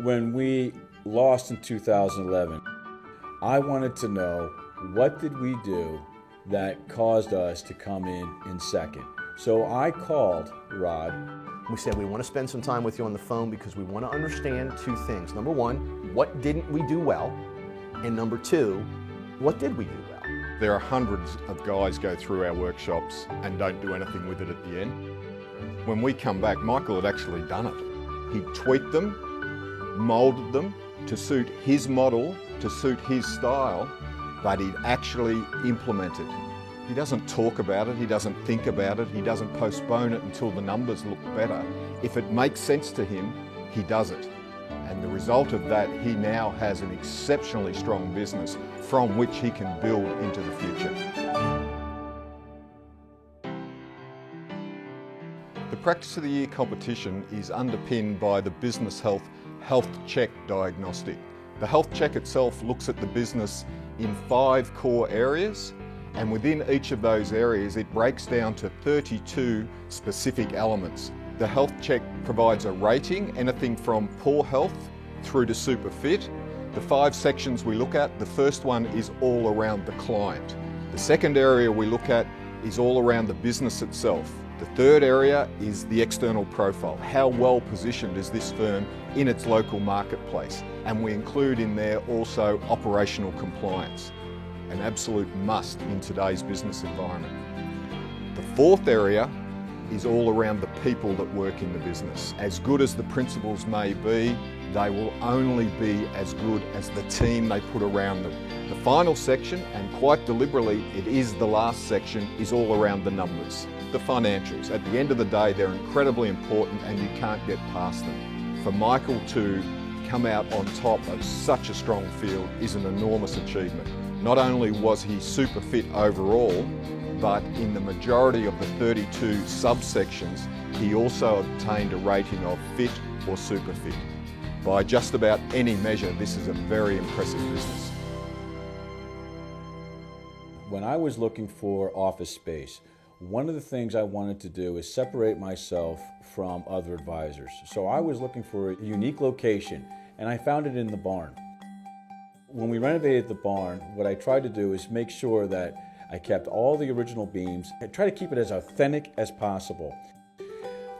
When we lost in 2011, I wanted to know, what did we do that caused us to come in second? So I called Rod. We said we want to spend some time with you on the phone because we want to understand two things. Number one, what didn't we do well? And number two, what did we do well? There are hundreds of guys go through our workshops and don't do anything with it at the end. When we come back, Michael had actually done it. He tweaked them, moulded them to suit his model, to suit his style, but he'd actually implemented. He doesn't talk about it, he doesn't think about it, he doesn't postpone it until the numbers look better. If it makes sense to him, he does it. And the result of that, he now has an exceptionally strong business from which he can build into the future. The Practice of the Year competition is underpinned by the Business Health Check diagnostic. The health check itself looks at the business in 5 core areas, and within each of those areas it breaks down to 32 specific elements. The health check provides a rating, anything from poor health through to super fit. The 5 sections we look at, the first one is all around the client. The second area we look at is all around the business itself. The third area is the external profile. How well positioned is this firm in its local marketplace? And we include in there also operational compliance, an absolute must in today's business environment. The fourth area is all around the people that work in the business. As good as the principals may be, they will only be as good as the team they put around them. The final section, and quite deliberately it is the last section, is all around the numbers. The financials. At the end of the day, they're incredibly important and you can't get past them. For Michael to come out on top of such a strong field is an enormous achievement. Not only was he super fit overall, but in the majority of the 32 subsections, he also obtained a rating of fit or super fit. By just about any measure, this is a very impressive business. When I was looking for office space, one of the things I wanted to do is separate myself from other advisors. So I was looking for a unique location, and I found it in the barn. When we renovated the barn, what I tried to do is make sure that I kept all the original beams. I try to keep it as authentic as possible.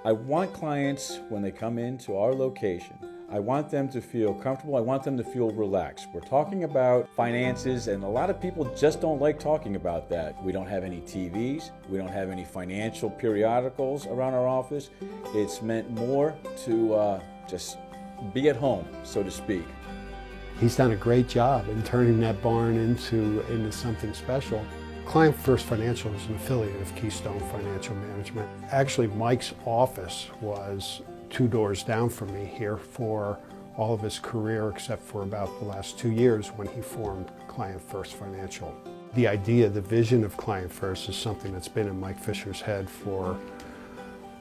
I want clients, when they come into our location, I want them to feel comfortable. I want them to feel relaxed. We're talking about finances, and a lot of people just don't like talking about that. We don't have any TVs. We don't have any financial periodicals around our office. It's meant more to just be at home, so to speak. He's done a great job in turning that barn into something special. Client First Financial is an affiliate of Keystone Financial Management. Actually, Mike's office was 2 doors down from me here for all of his career, except for about the last 2 years when he formed Client First Financial. The idea, the vision of Client First is something that's been in Mike Fisher's head for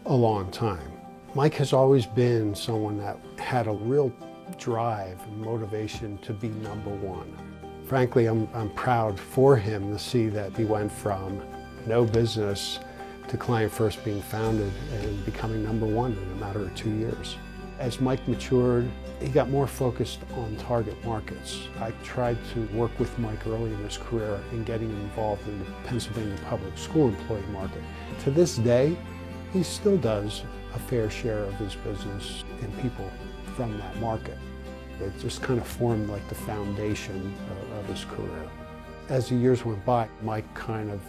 a long time. Mike has always been someone that had a real drive and motivation to be number one. Frankly, I'm proud for him to see that he went from no business to Client First being founded and becoming number one in a matter of 2 years. As Mike matured, he got more focused on target markets. I tried to work with Mike early in his career in getting involved in the Pennsylvania public school employee market. To this day, he still does a fair share of his business and people from that market. It just kind of formed like the foundation of his career. As the years went by, Mike kind of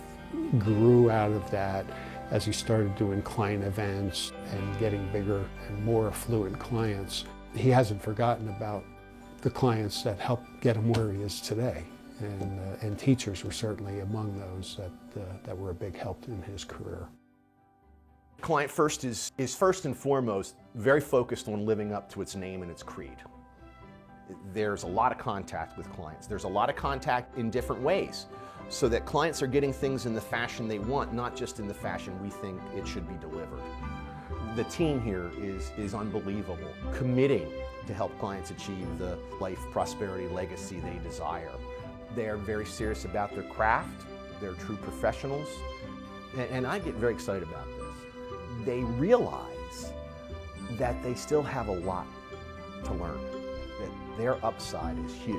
grew out of that as he started doing client events and getting bigger and more affluent clients. He hasn't forgotten about the clients that helped get him where he is today. And teachers were certainly among those that were a big help in his career. Client First is first and foremost very focused on living up to its name and its creed. there's a lot of contact with clients. There's a lot of contact in different ways, so that clients are getting things in the fashion they want, not just in the fashion we think it should be delivered. The team here is unbelievable, committing to help clients achieve the life, prosperity, legacy they desire. They are very serious about their craft. They're true professionals. And I get very excited about this. They realize that they still have a lot to learn, that their upside is huge.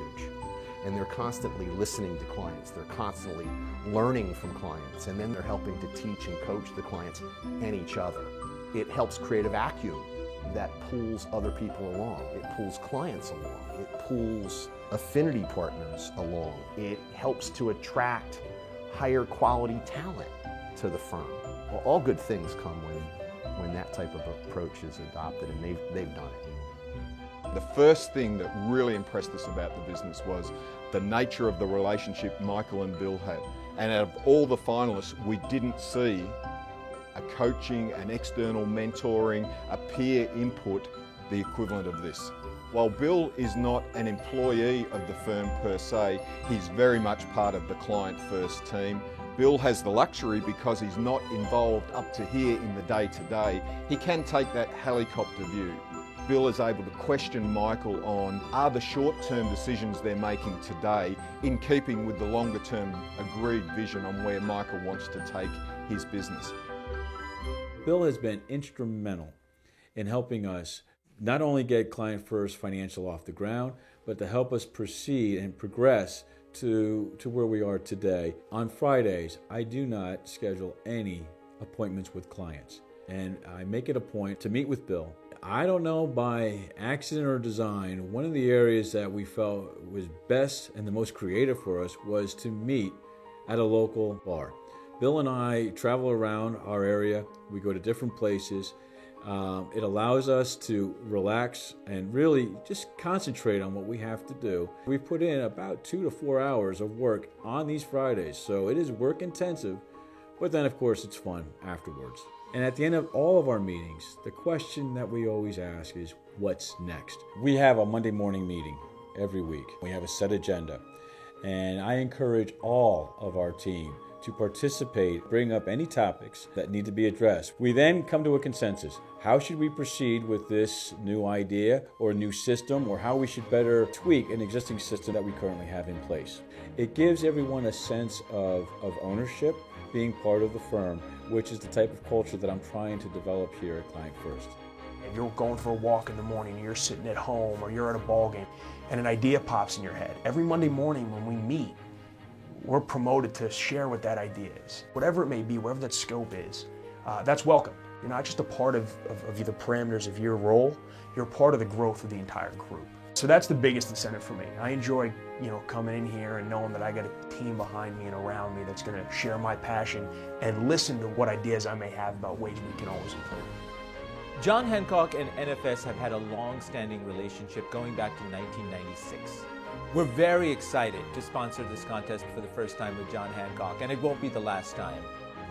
And they're constantly listening to clients. They're constantly learning from clients. And then they're helping to teach and coach the clients and each other. It helps create a vacuum that pulls other people along. It pulls clients along. It pulls affinity partners along. It helps to attract higher quality talent to the firm. Well, all good things come when that type of approach is adopted, and they've done it. The first thing that really impressed us about the business was the nature of the relationship Michael and Bill had. And out of all the finalists, we didn't see a coaching, an external mentoring, a peer input, the equivalent of this. While Bill is not an employee of the firm per se, he's very much part of the client first team. Bill has the luxury, because he's not involved up to here in the day-to-day, he can take that helicopter view. Bill is able to question Michael on, are the short-term decisions they're making today in keeping with the longer-term agreed vision on where Michael wants to take his business. Bill has been instrumental in helping us not only get Client First Financial off the ground, but to help us proceed and progress to where we are today. On Fridays, I do not schedule any appointments with clients, and I make it a point to meet with Bill. I don't know, by accident or design, one of the areas that we felt was best and the most creative for us was to meet at a local bar. Bill and I travel around our area. We go to different places. It allows us to relax and really just concentrate on what we have to do. We put in about 2 to 4 hours of work on these Fridays, so it is work intensive, but then of course it's fun afterwards. And at the end of all of our meetings, the question that we always ask is, what's next? We have a Monday morning meeting every week. We have a set agenda, and I encourage all of our team to participate, bring up any topics that need to be addressed. We then come to a consensus. How should we proceed with this new idea or new system, or how we should better tweak an existing system that we currently have in place? It gives everyone a sense of ownership, being part of the firm, which is the type of culture that I'm trying to develop here at Client First. If you're going for a walk in the morning, or you're sitting at home, or you're at a ball game, and an idea pops in your head, every Monday morning when we meet, we're promoted to share what that idea is. Whatever it may be, whatever that scope is, that's welcome. You're not just a part of the parameters of your role, you're part of the growth of the entire group. So that's the biggest incentive for me. I enjoy, coming in here and knowing that I got a team behind me and around me that's gonna share my passion and listen to what ideas I may have about ways we can always improve. John Hancock and NFS have had a long-standing relationship going back to 1996. We're very excited to sponsor this contest for the first time with John Hancock, and it won't be the last time.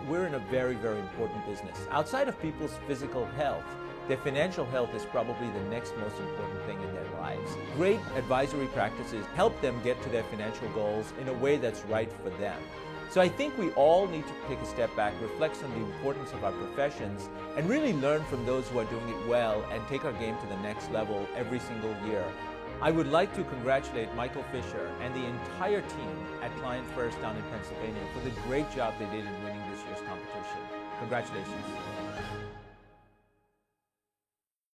We're in a very, very important business. Outside of people's physical health, their financial health is probably the next most important thing in their lives. Great advisory practices help them get to their financial goals in a way that's right for them. So I think we all need to take a step back, reflect on the importance of our professions, and really learn from those who are doing it well and take our game to the next level every single year. I would like to congratulate Michael Fisher and the entire team at Client First down in Pennsylvania for the great job they did in winning this year's competition. Congratulations.